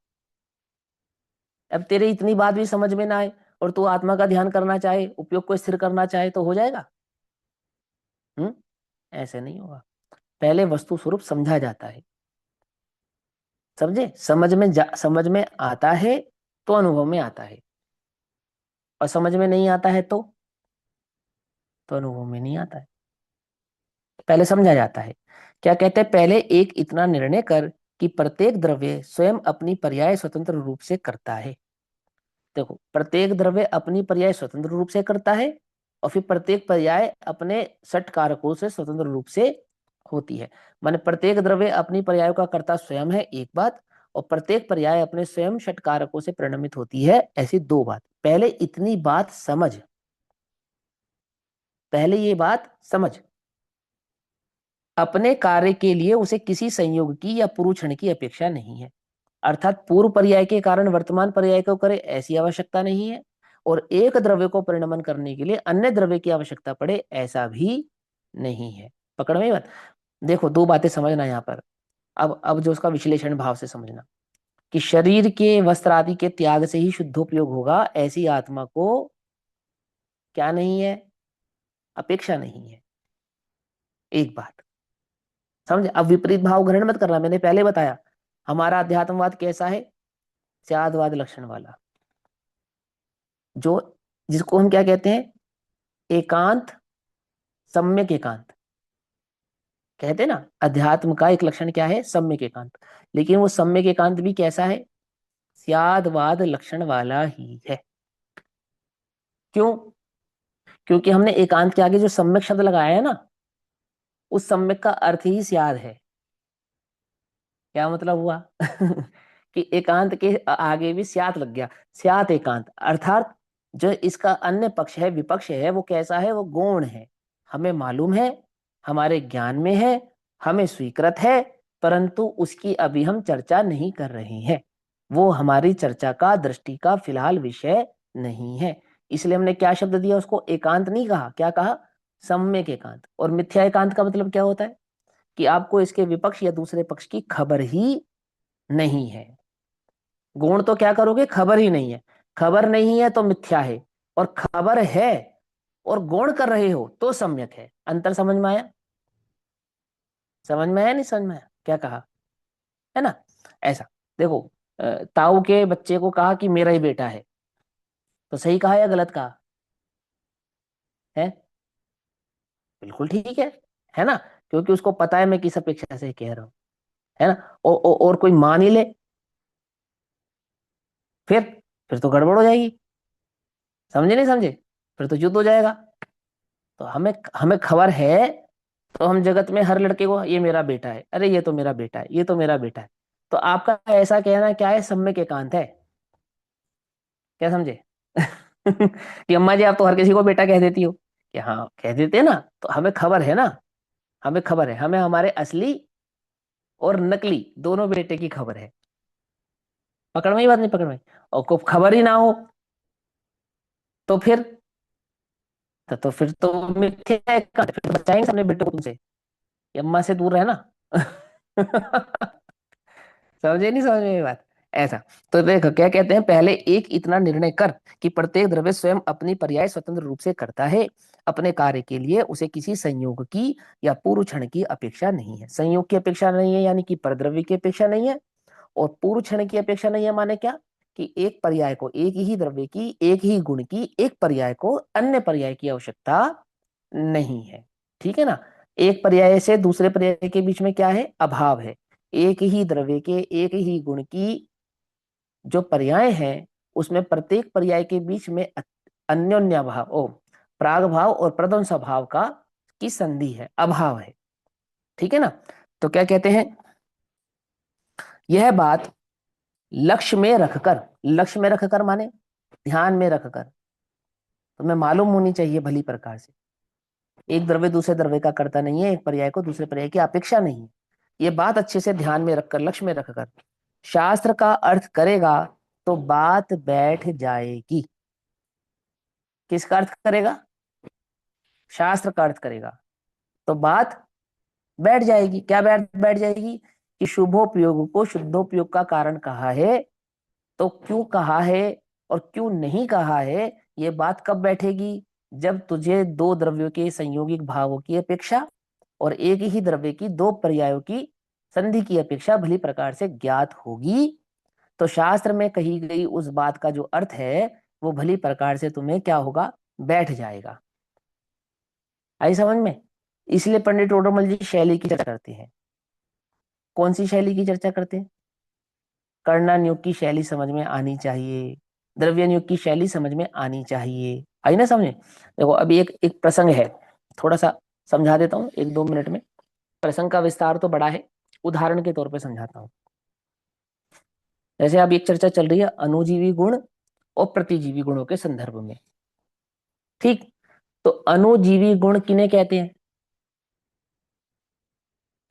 अब तेरे इतनी बात भी समझ में ना आए और तू आत्मा का ध्यान करना चाहे, उपयोग को स्थिर करना चाहे, तो हो जाएगा? हम्म। ऐसे नहीं होगा। पहले वस्तु स्वरूप समझा जाता है। समझे? समझ में आता है तो अनुभव में आता है, और समझ में नहीं आता है तो अनुभव में नहीं आता है। पहले समझा जाता है। क्या कहते हैं? पहले एक इतना निर्णय कर कि प्रत्येक द्रव्य स्वयं अपनी पर्याय स्वतंत्र रूप से करता है। देखो, प्रत्येक द्रव्य अपनी पर्याय स्वतंत्र रूप से करता है, और फिर प्रत्येक पर्याय अपने सट कारकों से स्वतंत्र रूप से होती है। माने प्रत्येक द्रव्य अपनी पर्यायों का कर्ता स्वयं है, एक बात। और प्रत्येक पर्याय अपने स्वयं षट कारकों से परिणमित होती है, ऐसी दो बात। पहले इतनी बात समझ, पहले ये बात समझ। अपने कार्य के लिए उसे किसी संयोग की या पूर्व क्षण की अपेक्षा नहीं है। अर्थात पूर्व पर्याय के कारण वर्तमान पर्याय को करे ऐसी आवश्यकता नहीं है, और एक द्रव्य को परिणमन करने के लिए अन्य द्रव्य की आवश्यकता पड़े ऐसा भी नहीं है। पकड़ में बात। देखो दो बातें समझना यहाँ पर। अब जो उसका विश्लेषण भाव से समझना कि शरीर के वस्त्र आदि के त्याग से ही शुद्धोपयोग होगा, ऐसी आत्मा को क्या नहीं है, अपेक्षा नहीं है। एक बात समझे। अब विपरीत भाव ग्रहण मत करना, मैंने पहले बताया हमारा अध्यात्मवाद कैसा है, स्यादवाद लक्षण वाला, जो जिसको हम क्या कहते हैं, एकांत, सम्यक एकांत कहते हैं ना। अध्यात्म का एक लक्षण क्या है, सम्यक एकांत। लेकिन वो सम्यक एकांत भी कैसा है, स्यादवाद लक्षण वाला ही है। क्यों? क्योंकि हमने एकांत के आगे जो सम्यक शब्द लगाया है ना, उस सम्यक का अर्थ ही स्याद है। क्या मतलब हुआ कि एकांत के आगे भी स्यात लग गया, स्यात एकांत, अर्थात जो इसका अन्य पक्ष है, विपक्ष है, वो कैसा है, वो गौण है। हमें मालूम है, हमारे ज्ञान में है, हमें स्वीकृत है, परंतु उसकी अभी हम चर्चा नहीं कर रहे हैं। वो हमारी चर्चा का, दृष्टि का फिलहाल विषय नहीं है। इसलिए हमने क्या शब्द दिया उसको, एकांत नहीं कहा, क्या कहा, सम्यक एकांत। और मिथ्या एकांत का मतलब क्या होता है कि आपको इसके विपक्ष या दूसरे पक्ष की खबर ही नहीं है। गुण तो क्या करोगे, खबर ही नहीं है। खबर नहीं है तो मिथ्या है, और खबर है और गौण कर रहे हो तो सम्यक है। अंतर समझ में आया? समझ में आया नहीं समझ में आया, क्या कहा, है ना। ऐसा देखो, ताऊ के बच्चे को कहा कि मेरा ही बेटा है, तो सही कहा या गलत कहा है? बिल्कुल ठीक है ना। क्योंकि उसको पता है मैं किस अपेक्षा से कह रहा हूं, है ना। और कोई मान ही ले, फिर फिर तो गड़बड़ हो जाएगी। समझे नहीं समझे? फिर तो युद्ध हो जाएगा। तो हमें हमें खबर है, तो हम जगत में हर लड़के को ये मेरा बेटा है, अरे ये तो मेरा बेटा है, ये तो मेरा बेटा है। तो आपका ऐसा कहना क्या है, सम्यक एकांत है। क्या समझे? कि अम्मा जी आप तो हर किसी को बेटा कह देती हो, कि हाँ कह देते हैं ना। तो हमें खबर है ना, हमें खबर है, हमें हमारे असली और नकली दोनों बेटे की खबर है। पकड़ में ही बात नहीं, पकड़ में। और को खबर ही ना हो तो फिर, तो फिर तो मिथ्या एकांत है। फिर तो बचाएंगे अपने बेटे को तुमसे, कि अम्मा से दूर रहना। समझे नहीं समझ में ये बात? ऐसा। तो देखो क्या कहते हैं, पहले एक इतना निर्णय कर कि प्रत्येक द्रव्य स्वयं अपनी पर्याय स्वतंत्र रूप से करता है। अपने कार्य के लिए उसे किसी संयोग की या पूर्व क्षण की अपेक्षा नहीं है। संयोग की अपेक्षा नहीं है यानी कि परद्रव्य की अपेक्षा नहीं है, और पूर्व क्षण की अपेक्षा नहीं है माने क्या, कि एक पर्याय को, एक ही द्रव्य की, एक ही गुण की एक पर्याय को अन्य पर्याय की आवश्यकता नहीं है। ठीक है ना। एक पर्याय से दूसरे पर्याय के बीच में क्या है, अभाव है। एक ही द्रव्य के एक ही गुण की जो पर्याय हैं, उसमें प्रत्येक पर्याय के बीच में अन्योन्या भाव, ओ प्राग भाव और प्रध्वंस भाव का की संधि है, अभाव है। ठीक है ना। तो क्या कहते हैं, यह बात लक्ष्य में रखकर, लक्ष्य में रखकर माने ध्यान में रखकर, तुम्हें मालूम होनी चाहिए भली प्रकार से, एक द्रव्य दूसरे द्रव्य का करता नहीं है, एक पर्याय को दूसरे पर्याय की अपेक्षा नहीं है। ये बात अच्छे से ध्यान में रखकर, लक्ष्य में रखकर शास्त्र का अर्थ करेगा तो बात बैठ जाएगी। किसका अर्थ करेगा, शास्त्र का अर्थ करेगा, तो बात बैठ जाएगी। क्या बैठ बैठ जाएगी, कि शुभोपयोग को शुद्धोपयोग का कारण कहा है, तो क्यों कहा है और क्यों नहीं कहा है, ये बात कब बैठेगी, जब तुझे दो द्रव्यों के संयोगिक भावों की अपेक्षा और एक ही द्रव्य की दो पर्यायों की संधि की अपेक्षा भली प्रकार से ज्ञात होगी। तो शास्त्र में कही गई उस बात का जो अर्थ है, वो भली प्रकार से तुम्हें क्या होगा, बैठ जाएगा। आई समझ में? इसलिए पंडित टोडरमल जी शैली की चर्चा करते हैं। कौन सी शैली की चर्चा करते हैं? कर्णानुग की शैली समझ में आनी चाहिए, द्रव्यानुग की शैली समझ में आनी चाहिए। आई ना समझे? देखो अभी एक एक प्रसंग है, थोड़ा सा समझा देता हूँ 1-2 मिनट में। प्रसंग का विस्तार तो बड़ा है, उदाहरण के तौर पे समझाता हूँ। जैसे अब एक चर्चा चल रही है अणुजीवी गुण और प्रतिजीवी गुणों के संदर्भ में। ठीक। तो अणुजीवी गुण किन्हें कहते हैं?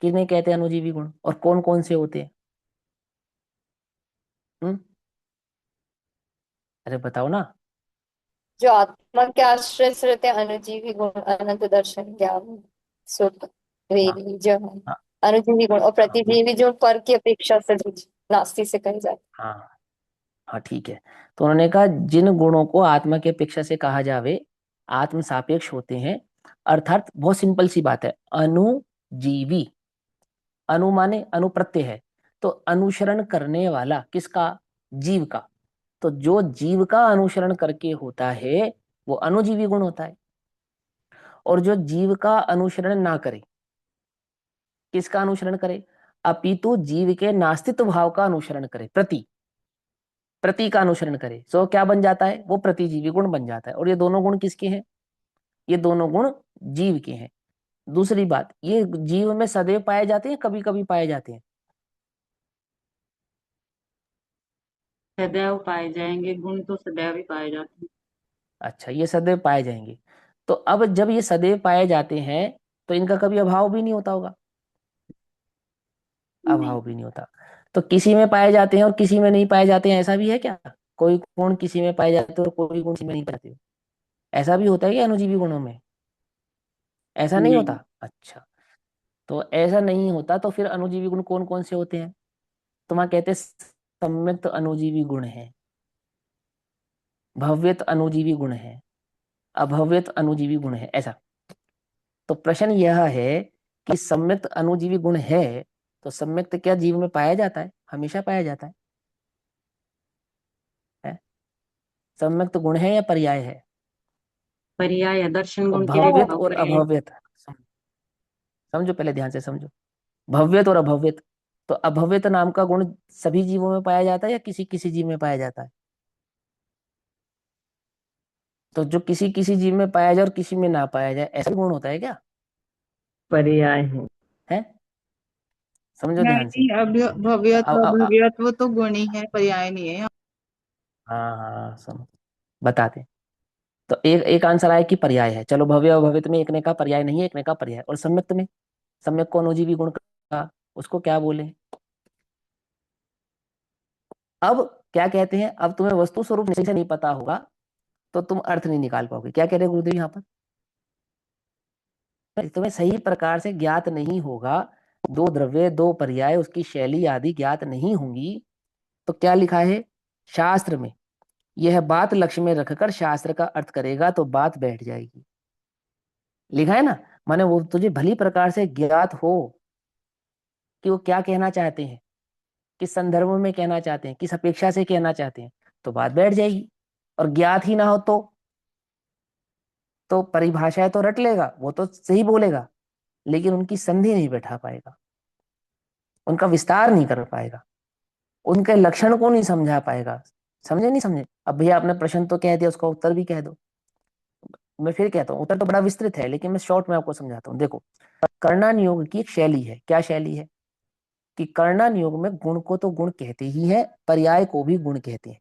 किन्हें कहते हैं अनुजीवी गुण, और कौन कौन से होते हैं? हम्म, अरे बताओ ना। जो आत्मा के आश्रित रहते हैं, अनुजीवी गुण, अनंत दर्शन, ज्ञान, सुख, हाँ वेदी जो है हाँ अनुजीवी गुण, और हाँ वो प्रतिजीवी जो पर की अपेक्षा से नास्ती से कहे जाते हाँ हाँ ठीक है। तो उन्होंने कहा जिन गुणों को आत्मा की अपेक्षा से कहा जावे आत्म सापेक्ष होते हैं, अर्थात बहुत सिंपल सी बात है, अनुजीवी, अनु माने अनुप्रत्यय है, तो अनुसरण करने वाला किसका? जीव का। तो जो जीव का अनुसरण करके होता है वो अनुजीवी गुण होता है, और जो जीव का अनुसरण ना करे, किसका अनुसरण करे? अपितु जीव के नास्तित्व भाव का अनुसरण करे, प्रति प्रति का अनुसरण करे, सो क्या बन जाता है? वो प्रतिजीवी गुण बन जाता है। और ये दोनों गुण किसके हैं? ये दोनों गुण जीव के हैं। दूसरी बात, ये जीव में सदैव पाए जाते हैं, कभी कभी पाए जाते हैं? सदैव पाए जाएंगे, गुण तो सदैव ही पाए जाते अच्छा, ये सदैव पाए जाएंगे। तो अब जब ये सदैव पाए जाते हैं तो इनका कभी अभाव भी नहीं होता होगा? हैं। नहीं, अभाव भी नहीं होता। तो किसी में पाए जाते हैं और किसी में नहीं पाए जाते हैं, ऐसा भी है क्या? कोई गुण किसी में पाए जाते हैं और कोई गुण किसी में नहीं पाए जाते? ऐसा भी होता है क्या अनुजीवी गुणों में? ऐसा नहीं होता? नहीं। अच्छा, तो ऐसा नहीं होता तो फिर अनुजीवी गुण कौन कौन से होते हैं? तो वहां कहते हैं सम्यक्त अनुजीवी गुण है, भव्यत अनुजीवी गुण है, अभव्यत अनुजीवी गुण है, ऐसा। तो प्रश्न यह है कि सम्यक्त अनुजीवी गुण है, तो सम्यक्त क्या जीव में पाया जाता है? हमेशा पाया जाता है? सम्यक्त गुण है या पर्याय है? पर्याय है, दर्शन तो गुण के लिए भव्यत बताओ और पर्याय। अभव्यत समझो, पहले ध्यान से समझो। भव्यत और अभव्यत, तो अभव्यत नाम का गुण सभी जीवों में पाया जाता है या किसी किसी जीव में पाया जाता है? तो जो किसी किसी जीव में पाया जाए और किसी में ना पाया जाए, ऐसा गुण होता है क्या? पर्याय है। है? समझो नहीं ध्यान से। नहीं, भव्यत्व अब भव्यत्व तो गुण ही है, पर्याय नहीं है। हाँ हाँ समझ, बताते हैं। तो एक एक आंसर आया कि पर्याय है, चलो भव्य और भवित में एक ने कहा पर्याय नहीं है, एक ने कहा पर्याय। और सम्यक्त में, सम्यक को अनुजीवी गुण का, उसको क्या बोले? अब क्या कहते हैं, अब तुम्हें वस्तु स्वरूप निश्चय से नहीं पता होगा तो तुम अर्थ नहीं निकाल पाओगे। क्या कह रहे हैं गुरुदेव यहाँ पर? तुम्हें सही प्रकार से ज्ञात नहीं होगा, दो द्रव्य दो पर्याय उसकी शैली आदि ज्ञात नहीं होंगी, तो क्या लिखा है शास्त्र में? यह बात लक्ष्य में रखकर शास्त्र का अर्थ करेगा तो बात बैठ जाएगी। लिखा है ना, माने वो तुझे भली प्रकार से ज्ञात हो कि वो क्या कहना चाहते हैं, किस संदर्भ में कहना चाहते हैं, किस अपेक्षा से कहना चाहते हैं, तो बात बैठ जाएगी। और ज्ञात ही ना हो तो परिभाषाएं तो रट लेगा, वो तो सही बोलेगा, लेकिन उनकी संधि नहीं बैठा पाएगा, उनका विस्तार नहीं कर पाएगा, उनके लक्षण को नहीं समझा पाएगा। समझे नहीं समझे? अब भैया आपने प्रश्न तो कह दिया, उसका उत्तर भी कह दो। मैं फिर कहता हूँ, उत्तर तो बड़ा विस्तृत है लेकिन मैं शॉर्ट में आपको समझाता हूँ। देखो, कर्णन योग की एक शैली है। क्या शैली है? कि कर्णन योग में गुण को तो गुण कहते ही है, पर्याय को भी गुण कहते हैं।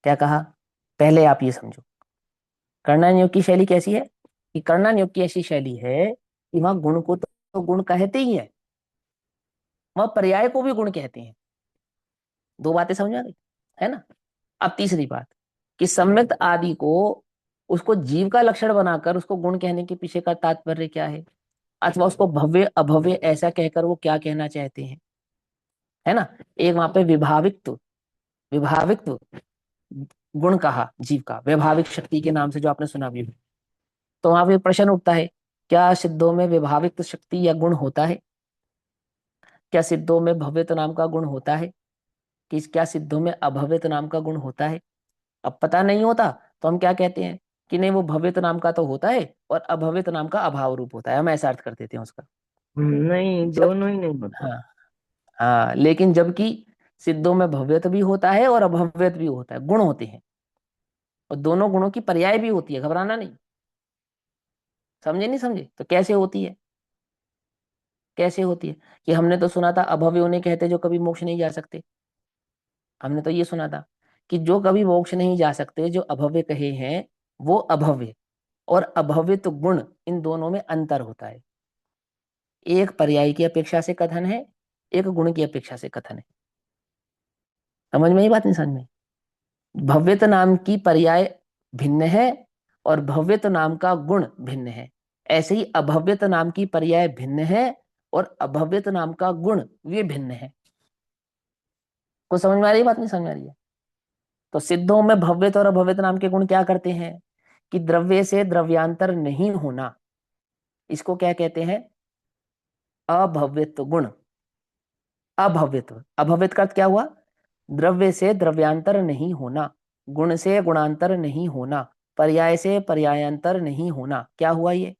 क्या कहा? पहले आप ये समझो, कर्णन योग की शैली कैसी है? कि कर्णन योग की ऐसी शैली है कि वहां गुण को तो गुण कहते ही है, वहां पर्याय को भी गुण कहते हैं। दो बातें समझ में आ गई, है ना? अब तीसरी बात, कि सम्यक्त आदि को, उसको जीव का लक्षण बनाकर उसको गुण कहने के पीछे का तात्पर्य क्या है, अथवा उसको भव्य अभव्य ऐसा कहकर वो क्या कहना चाहते हैं, है ना? एक वहां पे विभावित्व, विभावित्व गुण कहा जीव का, वैभाविक शक्ति के नाम से जो आपने सुना भी। तो वहां पे प्रश्न उठता है, क्या सिद्धों में विभावित शक्ति या गुण होता है? क्या सिद्धों में भव्यत्व नाम का गुण होता है? कि क्या सिद्धों में अभव्यत्व नाम का गुण होता है? अब पता नहीं होता तो हम क्या कहते हैं कि नहीं, वो भव्यत्व नाम का तो होता है और अभव्यत्व नाम का अभाव रूप होता है, हम ऐसा अर्थ कर देते हैं उसका। नहीं, जब, दोनों ही नहीं होता। हाँ हाँ, लेकिन जबकि सिद्धों में भव्यत्व भी होता है और अभव्यत्व भी होता है, गुण होते हैं, और दोनों गुणों की पर्याय भी होती है, घबराना नहीं। समझे नहीं समझे? तो कैसे होती है? कैसे होती है? कि हमने तो सुना था अभव्य उन्हें कहते जो कभी मोक्ष नहीं जा सकते। हमने तो ये सुना था कि जो कभी मोक्ष नहीं जा सकते, जो अभव्य कहे हैं, वो अभव्य और अभव्य तो गुण, इन दोनों में अंतर होता है। एक पर्याय की अपेक्षा से कथन है, एक गुण की अपेक्षा से कथन है। समझ में ही बात नहीं समझ में? भव्यत नाम की पर्याय भिन्न है और भव्यत नाम का गुण भिन्न है। ऐसे ही अभव्यत नाम की पर्याय भिन्न है और अभव्यत नाम का गुण वे भिन्न है। कुछ समझ में आ रही है बात नहीं समझ में आ रही है? तो सिद्धों में भव्यत और अभव्यत नाम के गुण क्या करते हैं कि द्रव्य से द्रव्यांतर नहीं होना, इसको क्या कहते हैं? अभव्यत गुण। अभव्यत, अभव्यत का अर्थ क्या हुआ? द्रव्य से द्रव्यांतर नहीं होना, गुण से गुणांतर नहीं होना, पर्याय से पर्यायांतर नहीं होना। क्या हुआ ये?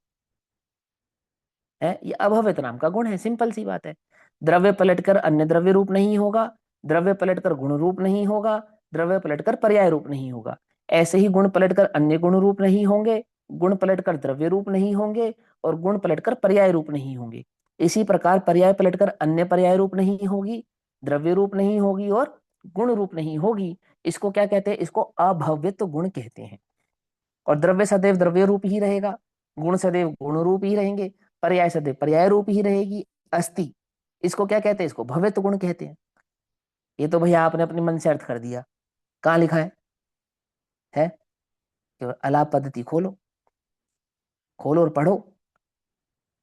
है ये अभव्यत नाम का गुण है। सिंपल सी बात है। द्रव्य पलटकर अन्य द्रव्य रूप नहीं होगा, द्रव्य पलटकर गुण रूप नहीं होगा, द्रव्य पलटकर पर्याय रूप नहीं होगा। ऐसे ही गुण पलटकर अन्य गुण रूप नहीं होंगे, गुण पलटकर द्रव्य रूप नहीं होंगे और गुण पलटकर पर्याय रूप नहीं होंगे। इसी प्रकार पर्याय पलटकर अन्य पर्याय रूप नहीं होगी, द्रव्य रूप नहीं होगी और गुण रूप नहीं होगी। इसको क्या कहते हैं? इसको अभव्यत गुण कहते हैं। और द्रव्य सदैव द्रव्य रूप ही रहेगा, गुण सदैव गुण रूप ही रहेंगे, पर्याय सदैव पर्याय रूप ही रहेगी। अस्थि, इसको क्या कहते हैं? इसको भव्यत गुण कहते हैं। ये तो भैया आपने अपने मन से अर्थ कर दिया। कहाँ लिखा है? केवल अलाप पद्धति खोलो, खोलो और पढ़ो।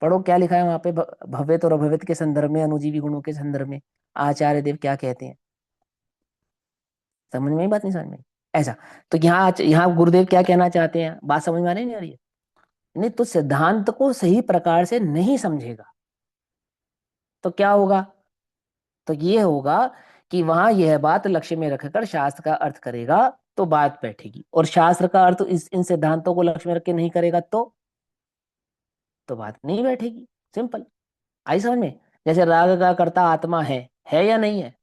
पढ़ो क्या लिखा है वहां पे, भव्यत और अभव्यत के संदर्भ में, अनुजीवी गुणों के संदर्भ में आचार्य देव क्या कहते हैं। समझ में ही बात नहीं समझ में? ऐसा। तो यहाँ गुरुदेव क्या कहना चाहते हैं, बात समझ में आ रही नहीं आ रही है? नहीं तो सिद्धांत को सही प्रकार से नहीं समझेगा तो क्या होगा? तो ये होगा कि वहां यह बात लक्ष्य में रखकर शास्त्र का अर्थ करेगा तो बात बैठेगी, और शास्त्र का अर्थ इन सिद्धांतों को लक्ष्य में रख के नहीं करेगा तो बात नहीं बैठेगी। सिंपल। आई समझ में? जैसे राग का कर्ता आत्मा है या नहीं है?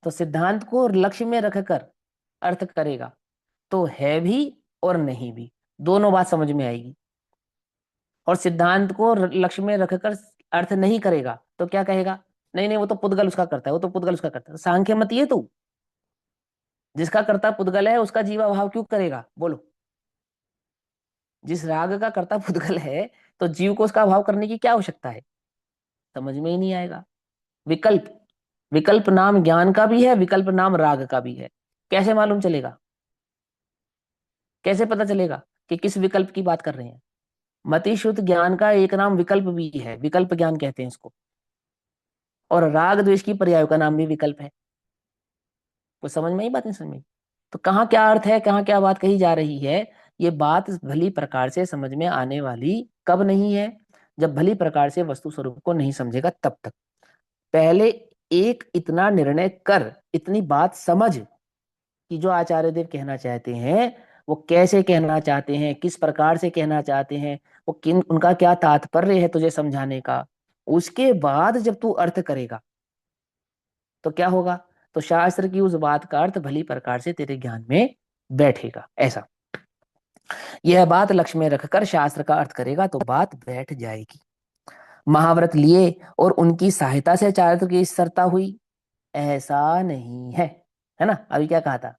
तो सिद्धांत को लक्ष्य में रखकर अर्थ करेगा तो है भी और नहीं भी, दोनों बात समझ में आएगी। और सिद्धांत को लक्ष्य में रखकर अर्थ नहीं करेगा तो क्या कहेगा? नहीं नहीं, वो तो पुद्गल उसका करता है, वो तो पुद्गल उसका करता है। सांख्य मत ये तू, जिसका कर्ता पुद्गल है उसका जीवा भाव क्यों करेगा? बोलो। जिस राग का कर्ता पुद्गल है तो जीव को उसका भाव करने की क्या आवश्यकता है? समझ में ही नहीं आएगा। विकल्प, विकल्प नाम ज्ञान का भी है, विकल्प नाम राग का भी है। कैसे मालूम चलेगा? कैसे पता चलेगा कि किस विकल्प की बात कर रहे हैं? मति शुद्ध ज्ञान का एक नाम विकल्प भी है, विकल्प ज्ञान कहते हैं इसको। और राग द्वेष की पर्यायों का नाम भी विकल्प है। कुछ समझ में ही बात नहीं समझ में? तो कहाँ क्या अर्थ है, कहाँ क्या बात कही जा रही है, ये बात भली प्रकार से समझ में आने वाली कब नहीं है? जब भली प्रकार से वस्तु स्वरूप को नहीं समझेगा तब तक। पहले एक इतना निर्णय कर, इतनी बात समझ कि जो आचार्य देव कहना चाहते हैं वो कैसे कहना चाहते हैं, किस प्रकार से कहना चाहते हैं, वो किन, उनका क्या तात्पर्य है तुझे समझाने का। उसके बाद जब तू अर्थ करेगा तो क्या होगा? तो शास्त्र की उस बात का अर्थ भली प्रकार से तेरे ज्ञान में बैठेगा। ऐसा यह बात लक्ष्य में रखकर शास्त्र का अर्थ करेगा तो बात बैठ जाएगी। महाव्रत लिए और उनकी सहायता से चारित्र की सरता हुई, ऐसा नहीं है ना? अभी क्या कहा था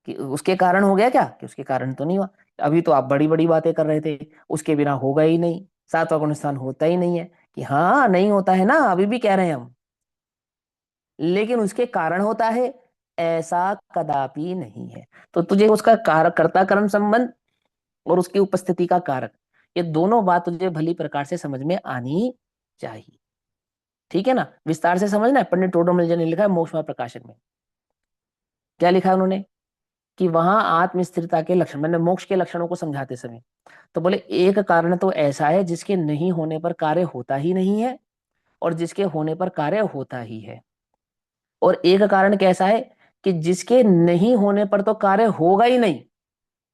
कि उसके कारण हो गया, क्या कि उसके कारण तो नहीं हुआ। अभी तो आप बड़ी बड़ी बातें कर रहे थे, उसके बिना होगा ही नहीं, सातवां गुण स्थान होता ही नहीं है। कि हाँ नहीं होता है ना, अभी भी कह रहे हैं हम, लेकिन उसके कारण होता है, ऐसा कदापि नहीं है। तो तुझे उसका कारक कर्ता कर्म संबंध और उसकी उपस्थिति का कारक, ये दोनों बात तुझे भली प्रकार से समझ में आनी चाहिए। ठीक है ना? विस्तार से समझना है। पंडित टोडरमल जी ने लिखा है मोक्ष प्रकाशन में, क्या लिखा है उन्होंने कि वहां आत्म स्थिरता के लक्षण, मैंने मोक्ष के लक्षणों को समझाते समय तो बोले एक कारण तो ऐसा है जिसके नहीं होने पर कार्य होता ही नहीं है और जिसके होने पर कार्य होता ही है। और एक कारण कैसा है कि जिसके नहीं होने पर तो कार्य होगा ही नहीं,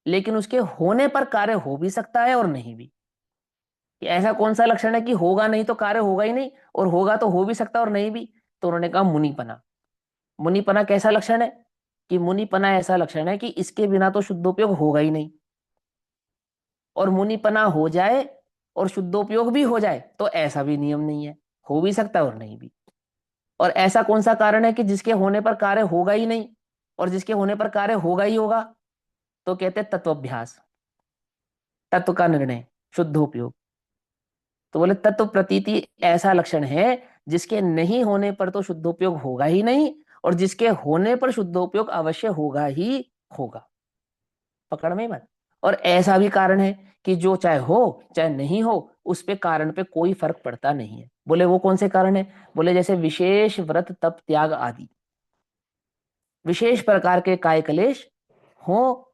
लेकिन उसके होने पर कार्य हो भी सकता है और नहीं भी। कि ऐसा कौन सा लक्षण है कि होगा नहीं तो कार्य होगा ही नहीं, और होगा तो हो भी सकता है और नहीं भी? तो उन्होंने कहा मुनिपना। मुनिपना कैसा लक्षण है कि मुनिपना ऐसा लक्षण है कि इसके बिना तो शुद्धोपयोग होगा ही नहीं, और मुनिपना हो जाए और शुद्धोपयोग भी हो जाए तो ऐसा भी नियम नहीं है, हो भी सकता है और नहीं भी। और ऐसा कौन सा कारण है कि जिसके होने पर कार्य होगा ही नहीं और जिसके होने पर कार्य होगा ही होगा? तो कहते हैं तत्वाभ्यास, तत्व का निर्णय, शुद्धोपयोग। तो बोले तत्व प्रतीति ऐसा लक्षण है जिसके नहीं होने पर तो शुद्धोपयोग होगा ही नहीं, और जिसके होने पर शुद्धोपयोग अवश्य होगा ही होगा। पकड़ में मत। और ऐसा भी कारण है कि जो चाहे हो चाहे नहीं हो, उस पे कारण पे कोई फर्क पड़ता नहीं है। बोले वो कौन से कारण है? बोले जैसे विशेष व्रत तप त्याग आदि, विशेष प्रकार के काय कलेश हो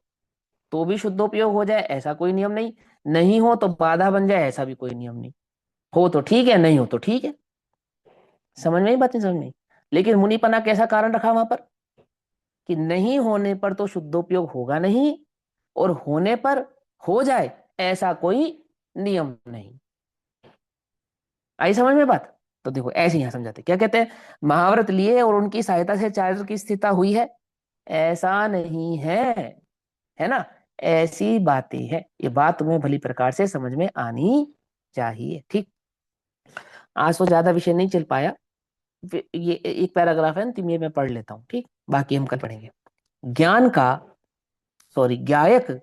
तो भी शुद्धोपयोग हो जाए ऐसा कोई नियम नहीं, नहीं हो तो बाधा बन जाए ऐसा भी कोई नियम नहीं। हो तो ठीक है, नहीं हो तो ठीक है। समझ में ही बात नहीं? समझ में? लेकिन मुनिपना कैसा कारण रखा वहां पर कि नहीं होने पर तो शुद्धोपयोग होगा नहीं, और होने पर हो जाए ऐसा कोई नियम नहीं। आई समझ में बात? तो देखो ऐसे यहां समझाते क्या कहते हैं, महाव्रत लिए और उनकी सहायता से चारित्र की स्थिरता हुई है ऐसा नहीं है, है ना? ऐसी बातें हैं, ये बात तुम्हें भली प्रकार से समझ में आनी चाहिए। ठीक, आज तो ज्यादा विषय नहीं चल पाया, ये एक पैराग्राफ है अंतिम, ये मैं पढ़ लेता हूँ, ठीक, बाकी हम कल पढ़ेंगे। ज्ञान का, सॉरी, ज्ञायक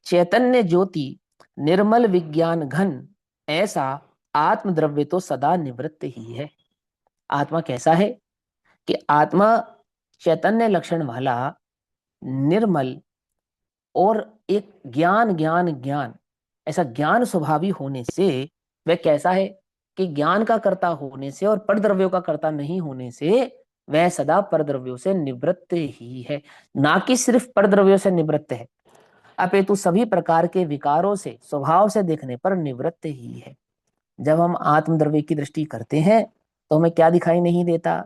चैतन्य ज्योति निर्मल विज्ञान घन ऐसा आत्मद्रव्य तो सदा निवृत्त ही है। आत्मा कैसा है कि आत्मा चैतन्य लक्षण वाला, निर्मल, और एक ज्ञान ज्ञान ज्ञान, ऐसा ज्ञान स्वभावी होने से वह कैसा है कि ज्ञान का कर्ता होने से और परद्रव्यों का कर्ता नहीं होने से वह सदा परद्रव्यों से निवृत्त ही है। ना कि सिर्फ परद्रव्यों से निवृत्त है, अपितु सभी प्रकार के विकारों से स्वभाव से देखने पर निवृत्त ही है। जब हम आत्मद्रव्य की दृष्टि करते हैं तो हमें क्या दिखाई नहीं देता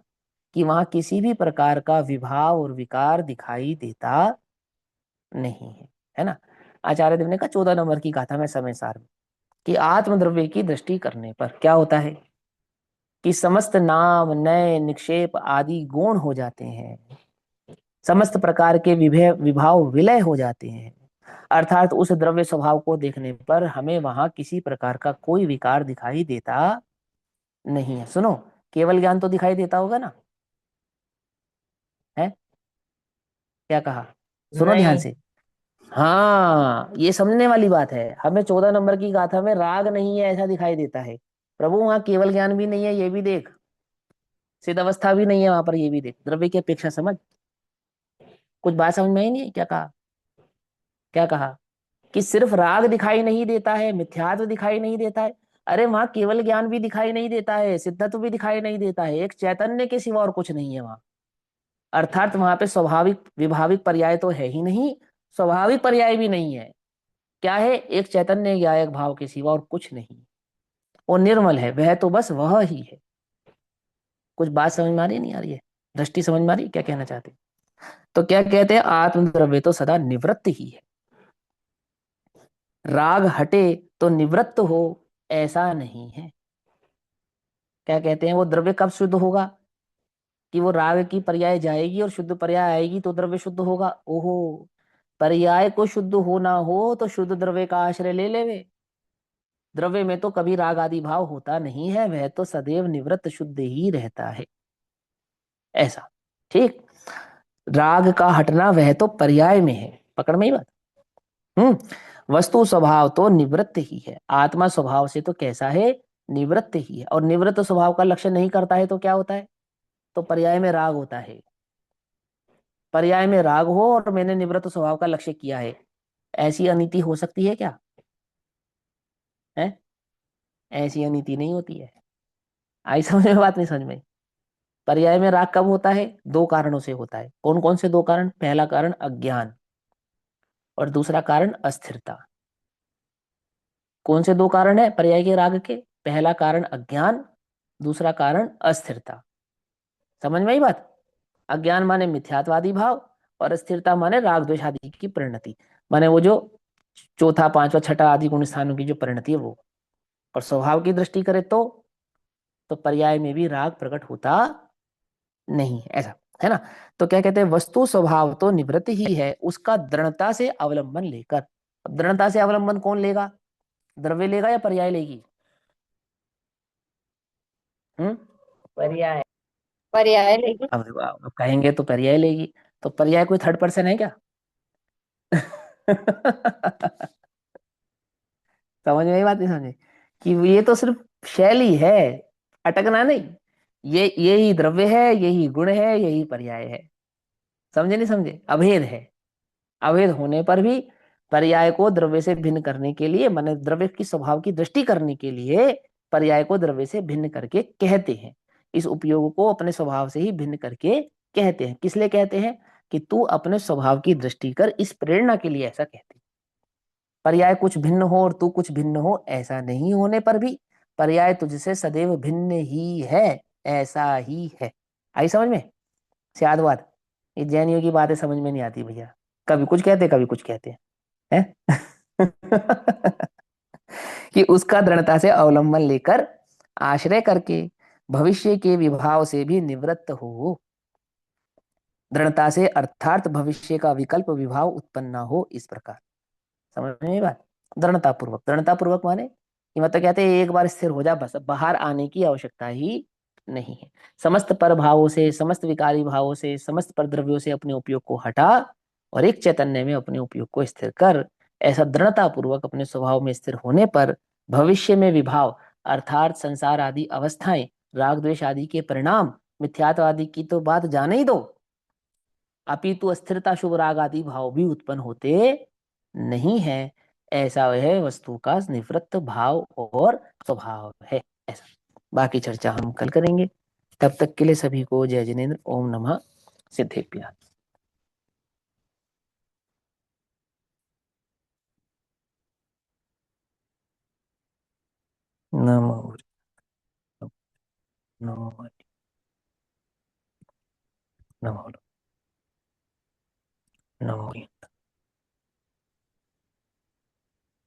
कि वहां किसी भी प्रकार का विभाव और विकार दिखाई देता नहीं है, है ना? आचार्य देव ने कहा 14 नंबर की गाथा में समय सार में कि आत्मद्रव्य की दृष्टि करने पर क्या होता है कि समस्त नाम नय निक्षेप आदि गौण हो जाते हैं, समस्त प्रकार के विभाव विलय हो जाते हैं, अर्थात उस द्रव्य स्वभाव को देखने पर हमें वहां किसी प्रकार का कोई विकार दिखाई देता नहीं है। सुनो, केवल ज्ञान तो दिखाई देता होगा ना? है, क्या कहा? सुनो ध्यान नहीं। से। हाँ, ये समझने वाली बात है। हमें 14 नंबर की गाथा में राग नहीं है ऐसा दिखाई देता है, प्रभु वहां केवल ज्ञान भी नहीं है ये भी देख, सिद्ध अवस्था भी नहीं है वहां पर ये भी देख, द्रव्य की अपेक्षा समझ। कुछ बात समझ में आई नहीं है? क्या कहा? क्या कहा कि सिर्फ राग दिखाई नहीं देता है, मिथ्यात्व दिखाई नहीं देता है? अरे वहां केवल ज्ञान भी दिखाई नहीं देता है, सिद्धत्व भी दिखाई नहीं देता है, एक चैतन्य के सिवा और कुछ नहीं है वहां। अर्थात वहां पे स्वाभाविक विभाविक पर्याय तो है ही नहीं, स्वाभाविक पर्याय भी नहीं है। क्या है? एक चैतन्य ज्ञायक भाव के सिवा और कुछ नहीं। वो निर्मल है, वह तो बस वह ही है। कुछ बात समझ में आ रही है नहीं आ रही है? दृष्टि समझ में आ रही है क्या कहना चाहते हैं? तो क्या कहते हैं, आत्मद्रव्य तो सदा निवृत्त ही है। राग हटे तो निवृत्त हो ऐसा नहीं है। क्या कहते हैं, वो द्रव्य कब शुद्ध होगा कि वो राग की पर्याय जाएगी और शुद्ध पर्याय आएगी तो द्रव्य शुद्ध होगा? ओहो, पर्याय को शुद्ध होना हो तो शुद्ध द्रव्य का आश्रय ले लेवे। द्रव्य में तो कभी राग आदि भाव होता नहीं है, वह तो सदैव निवृत्त शुद्ध ही रहता है, ऐसा। ठीक, राग का हटना वह तो पर्याय में है। पकड़ में ही बात? वस्तु स्वभाव तो निवृत्त ही है, आत्मा स्वभाव से तो कैसा है, निवृत्त ही है। और निवृत्त स्वभाव का लक्ष्य नहीं करता है तो क्या होता है, तो पर्याय में राग होता है। पर्याय में राग हो और मैंने निवृत्त स्वभाव का लक्ष्य किया है, ऐसी अनीति हो सकती है क्या? है, ऐसी अनीति नहीं होती है। आई समझ में बात? नहीं समझ में? पर्याय में राग कब होता है? दो कारणों से होता है। कौन कौन से दो कारण? पहला कारण अज्ञान और दूसरा कारण अस्थिरता। कौन से दो कारण है पर्याय के राग के? पहला कारण अज्ञान, दूसरा कारण अस्थिरता। समझ में आई बात? अज्ञान माने मिथ्यात्वादी भाव और अस्थिरता माने राग द्वेष आदि की परिणति, माने वो जो चौथा पांचवा छठा आदि गुण स्थानों की जो परिणति है वो। और स्वभाव की दृष्टि करें तो पर्याय में भी राग प्रकट होता नहीं है, ऐसा है ना? तो क्या कहते हैं, वस्तु स्वभाव तो निवृत्त ही है, उसका दृढ़ता से अवलंबन लेकर। अब दृढ़ता से अवलंबन कौन लेगा? द्रव्य लेगा या पर्याय लेगी? हम्म, पर्याय। पर्याय लेगी। अब कहेंगे तो पर्याय लेगी, तो पर्याय कोई थर्ड पर्सन है क्या? समझ में आई बात? नहीं समझे? कि ये तो सिर्फ शैली है, अटकना नहीं। ये यही द्रव्य है, यही गुण है, यही पर्याय है। समझे नहीं समझे? अभेद है। अभेद होने पर भी पर्याय को द्रव्य से भिन्न करने के लिए, माने द्रव्य की स्वभाव की दृष्टि करने के लिए पर्याय को द्रव्य से भिन्न करके कहते हैं। इस उपयोग को अपने स्वभाव से ही भिन्न करके कहते हैं। किस लिए कहते हैं? कि तू अपने स्वभाव की दृष्टि कर, इस प्रेरणा के लिए ऐसा कहते हैं। पर्याय कुछ भिन्न हो और तू कुछ भिन्न हो, ऐसा नहीं होने पर भी पर्याय तुझसे सदैव भिन्न ही है, ऐसा ही है। आई समझ में? सियादवाद। ये जैनियों की बातें समझ में नहीं आती भैया, कभी कुछ कहते कभी कुछ कहते हैं। कि उसका दृढ़ता से अवलंबन लेकर आश्रय करके भविष्य के विभाव से भी निवृत्त हो। दृढ़ता से अर्थात भविष्य का विकल्प विभाव उत्पन्न ना हो, इस प्रकार। समझ में ये बात? दृढ़ता पूर्वक, दृढ़ता पूर्वक माने कि मतलब कहते हैं एक बार स्थिर हो जा, बस बाहर आने की आवश्यकता ही नहीं है। समस्त पर भावों से, समस्त विकारी भावों से, समस्त पर द्रव्यों से अपने उपयोग को हटा और एक चैतन्य में अपने उपयोग को स्थिर कर। ऐसा दृढ़ता पूर्वक अपने स्वभाव में स्थिर होने पर भविष्य में विभाव अर्थात संसार आदि अवस्थाएं, राग द्वेष आदि के परिणाम, मिथ्यात्व आदि की तो बात जाने ही दो, अपितु अस्थिरता शुभ राग आदि भाव भी उत्पन्न होते नहीं है। ऐसा वह वस्तु का निवृत्त भाव और स्वभाव है। ऐसा बाकी चर्चा हम कल करेंगे। तब तक के लिए सभी को जय जिनेन्द्र। ओम नमः सिद्धेभ्यः। नमो नमो नमो नमो।